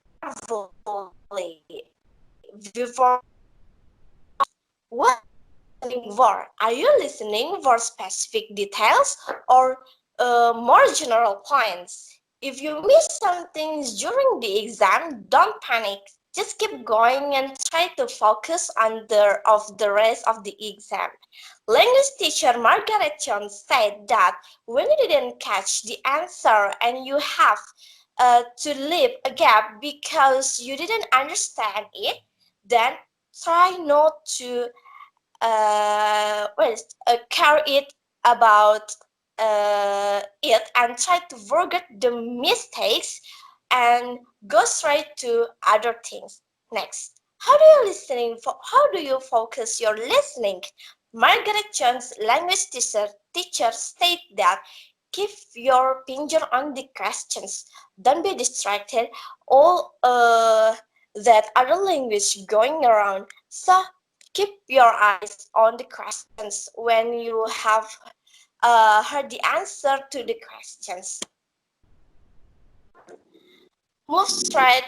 before what listening for. Are you listening for specific details or more general points? If you miss some things during the exam, don't panic. Just keep going and try to focus on the rest of the exam. Language teacher Margaret Jones said that when you didn't catch the answer and you have to leave a gap because you didn't understand it, then try not to care it about it and try to forget the mistakes and go straight to other things. Next, how do you focus your listening? Margaret Jones, language teacher state that keep your finger on the questions. Don't be distracted. All that other language going around. So keep your eyes on the questions when you have heard the answer to the questions. Move straight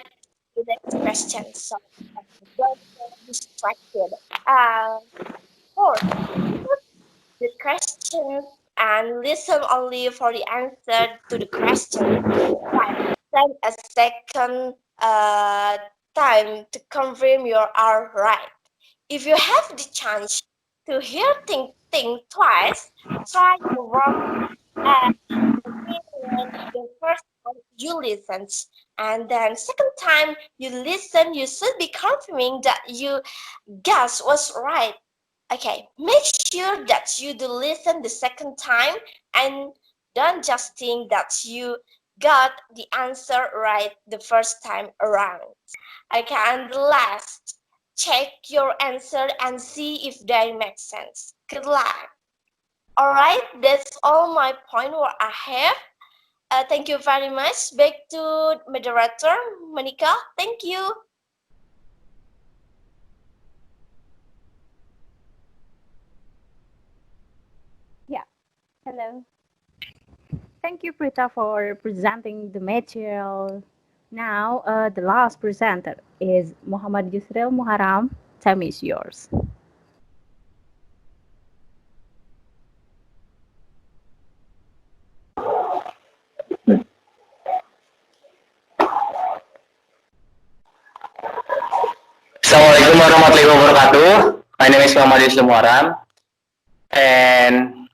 to the next question. So don't get distracted. Fourth, the questions and listen only for the answer to the question. Spend a second time to confirm you are right. If you have the chance to hear thing twice, try to work at the first time you listen, and then second time you listen, you should be confirming that you guess was right. Okay, make sure that you do listen the second time and don't just think that you got the answer right the first time around. Okay, and last, check your answer and see if they make sense. Good luck. Alright, that's all my point what I have. Thank you very much. Back to moderator, Monica. Thank you. Yeah, hello. Thank you, Prita, for presenting the material. Now, the last presenter is Muhammad Yusril Muharram. Time is yours. Assalamualaikum warahmatullahi wabarakatuh. My name is Muhammad Yusril Muharram, and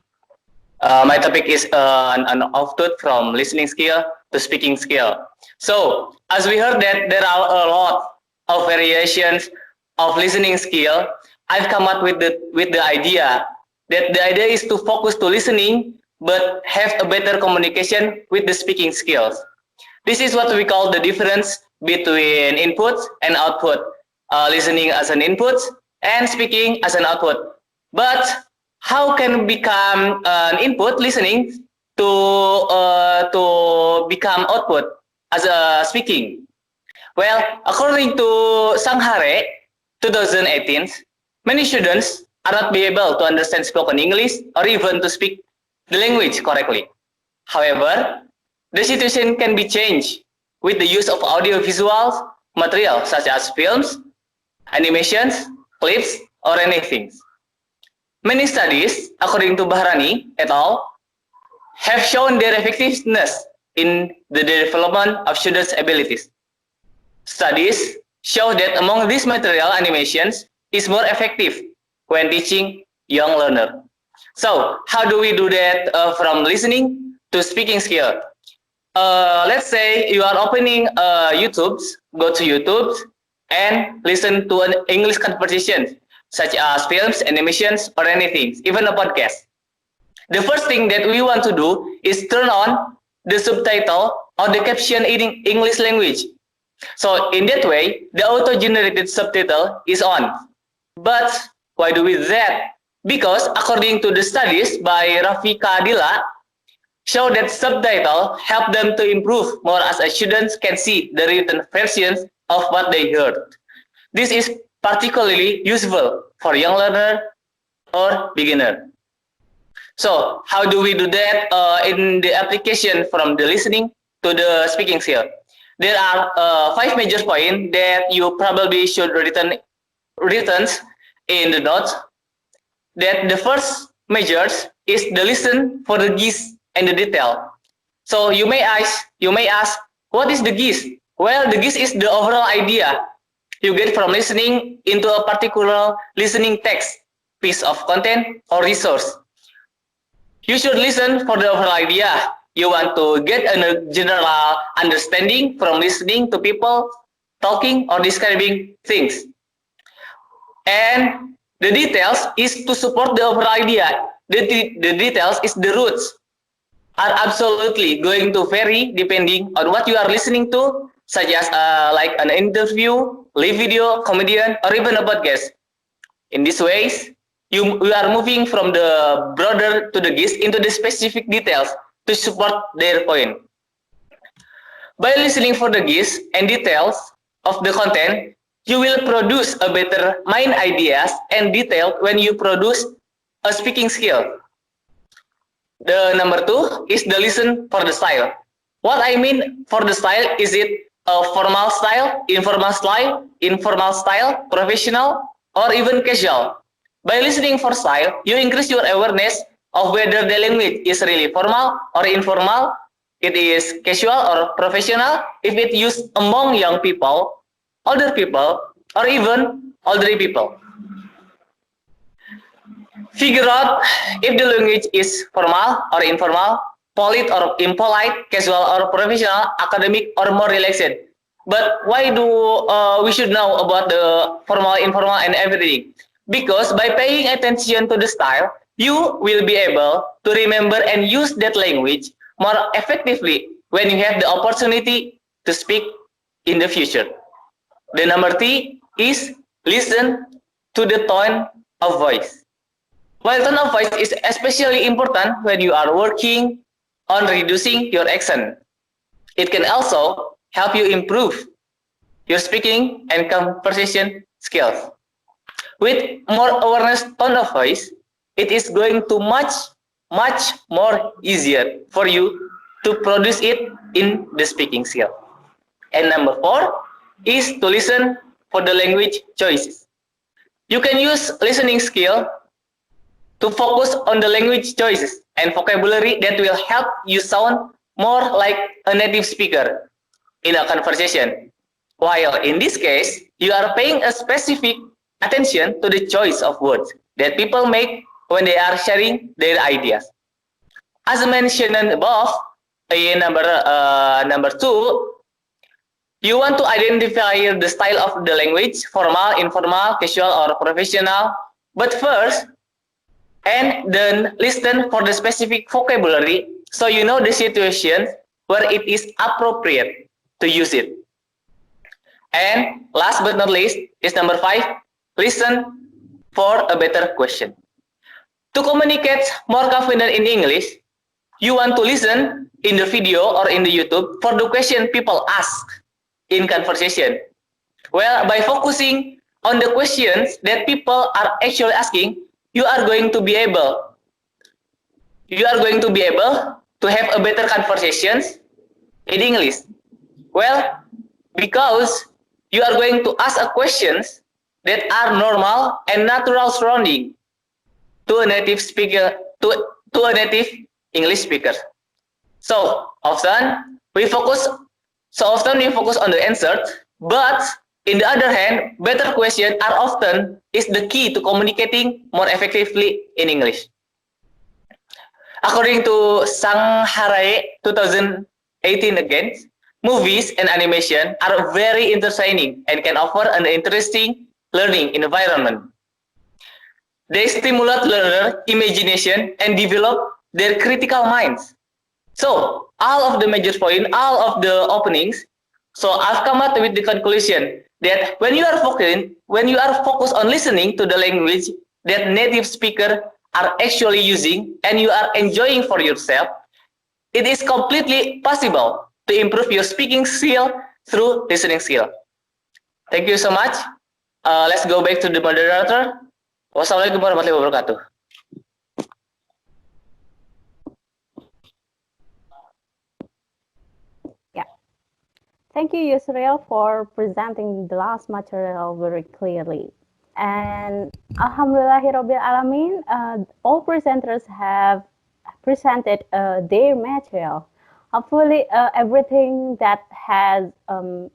my topic is an output from listening skill to speaking skill. So, as we heard that there are a lot of variations of listening skill, I've come up with the idea that the idea is to focus to listening, but have a better communication with the speaking skills. This is what we call the difference between input and output. Listening as an input and speaking as an output. But how can become an input listening to become output as a speaking? Well, according to Sanghare 2018, many students are not be able to understand spoken English or even to speak the language correctly. However, the situation can be changed with the use of audiovisual material such as films, animations, clips, or anything. Many studies, according to Bahrani et al., have shown their effectiveness in the development of students' abilities. Studies show that among these material, animations is more effective when teaching young learner. So, how do we do that from listening to speaking skill? Let's say you are opening YouTube, go to YouTube and listen to an English conversation, such as films, animations, or anything, even a podcast. The first thing that we want to do is turn on the subtitle or the caption in English language. So in that way, the auto-generated subtitle is on. But why do we do that? Because according to the studies by Revi Silvia, show that subtitle help them to improve more as students can see the written versions of what they heard. This is particularly useful for young learner or beginner. So how do we do that in the application from the listening to the speaking skill? There are 5 major points that you probably should written in the notes. That the first measures is the listen for the gist and the detail. So you may ask, what is the gist? Well, the gist is the overall idea you get from listening into a particular listening text, piece of content, or resource. You should listen for the overall idea. You want to get a general understanding from listening to people talking or describing things. And the details is to support the overall idea. The details is the roots are absolutely going to vary depending on what you are listening to, such as like an interview, live video, comedian, or even a podcast. In these ways, we are moving from the broader to the gist into the specific details to support their point. By listening for the gist and details of the content, you will produce a better mind ideas and detail when you produce a speaking skill. The number 2 is the listen for the style. What I mean for the style, is it a formal style, informal style, professional, or even casual? By listening for style, you increase your awareness of whether the language is really formal or informal, it is casual or professional, if it used among young people, older people, or even elderly people. Figure out if the language is formal or informal, polite or impolite, casual or professional, academic or more relaxed. But why do we should know about the formal, informal, and everything? Because by paying attention to the style, you will be able to remember and use that language more effectively when you have the opportunity to speak in the future. The number 3 is listen to the tone of voice. While tone of voice is especially important when you are working on reducing your accent. It can also help you improve your speaking and conversation skills. With more awareness tone of voice, it is going to much more easier for you to produce it in the speaking skill. And number 4 is to listen for the language choices. You can use listening skill to focus on the language choices and vocabulary that will help you sound more like a native speaker in a conversation. While in this case, you are paying a specific attention to the choice of words that people make when they are sharing their ideas. As mentioned above, in number 2, you want to identify the style of the language, formal, informal, casual, or professional. But first, and then listen for the specific vocabulary so you know the situation where it is appropriate to use it. And last but not least is number 5, listen for a better question. To communicate more confident in English, you want to listen in the video or in the YouTube for the question people ask in conversation. Well, by focusing on the questions that people are actually asking, you are going to be able to have a better conversations in English. Well, because you are going to ask a questions that are normal and natural surrounding to a native speaker, to a native English speaker. So often we focus on the answer, but in the other hand, better questions are often is the key to communicating more effectively in English. According to Shanghai 2018 again, movies and animation are very entertaining and can offer an interesting learning environment. They stimulate learner imagination and develop their critical minds. So all of the major points, all of the openings, so I've come up with the conclusion that when you are focused on listening to the language that native speakers are actually using and you are enjoying for yourself, it is completely possible to improve your speaking skill through listening skill. Thank you so much. Let's go back to the moderator. Wassalamualaikum warahmatullahi wabarakatuh. Thank you, Yusril, for presenting the last material very clearly. And Alhamdulillahirabbil alamin, all presenters have presented their material. Hopefully, everything that has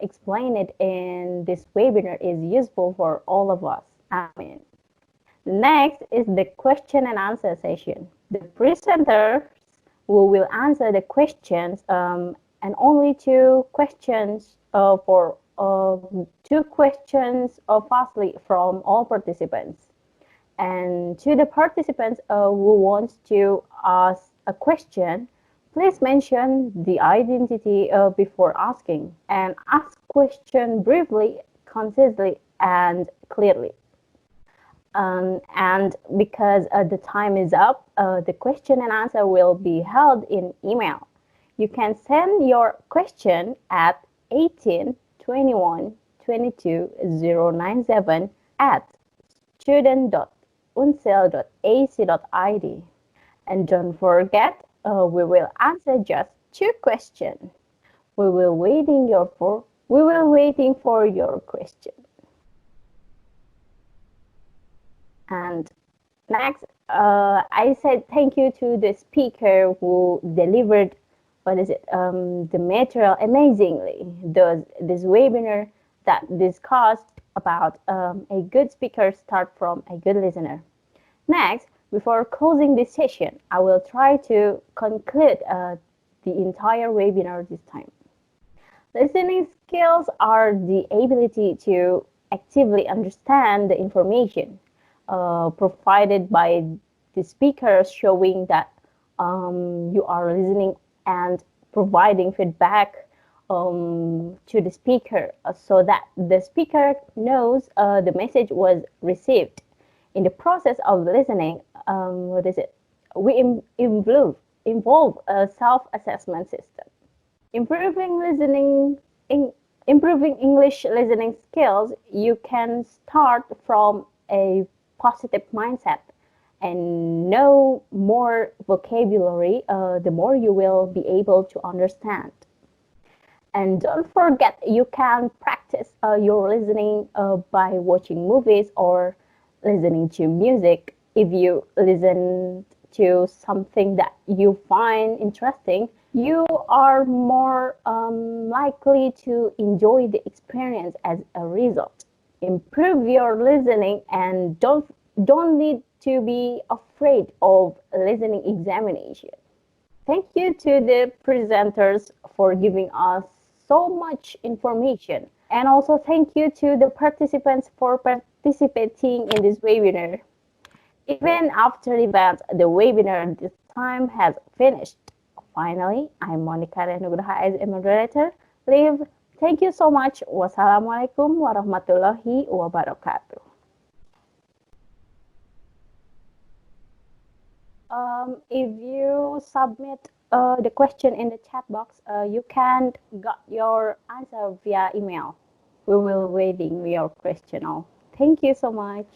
explained in this webinar is useful for all of us. Amen. Next is the question and answer session. The presenters who will answer the questions and only 2 questions for 2 questions firstly from all participants. And to the participants who want to ask a question, please mention the identity before asking and ask question briefly, concisely, and clearly. And because the time is up, the question and answer will be held in email. You can send your question at 1821-22-097 at student.unsil.ac.id. And don't forget, we will answer just 2 questions. We will waiting for your question. And next, I said thank you to the speaker who delivered the material amazingly. This webinar that discussed about a good speaker start from a good listener. Next, before closing this session, I will try to conclude the entire webinar this time. Listening skills are the ability to actively understand the information provided by the speaker, showing that you are listening and providing feedback to the speaker so that the speaker knows the message was received. In the process of listening, we involve a self-assessment system. Improving improving English listening skills, you can start from a positive mindset and know more vocabulary, the more you will be able to understand. And don't forget, you can practice your listening by watching movies or listening to music. If you listen to something that you find interesting, you are more likely to enjoy the experience as a result. Improve your listening and don't need to be afraid of listening examination. Thank you to the presenters for giving us so much information. And also thank you to the participants for participating in this webinar. Even after the event, the webinar this time has finished. Finally, I'm Monica Renugraha as a moderator. Leave. Thank you so much. Wassalamualaikum warahmatullahi wabarakatuh. If you submit the question in the chat box, you can get your answer via email. We will waiting your question. Thank you so much.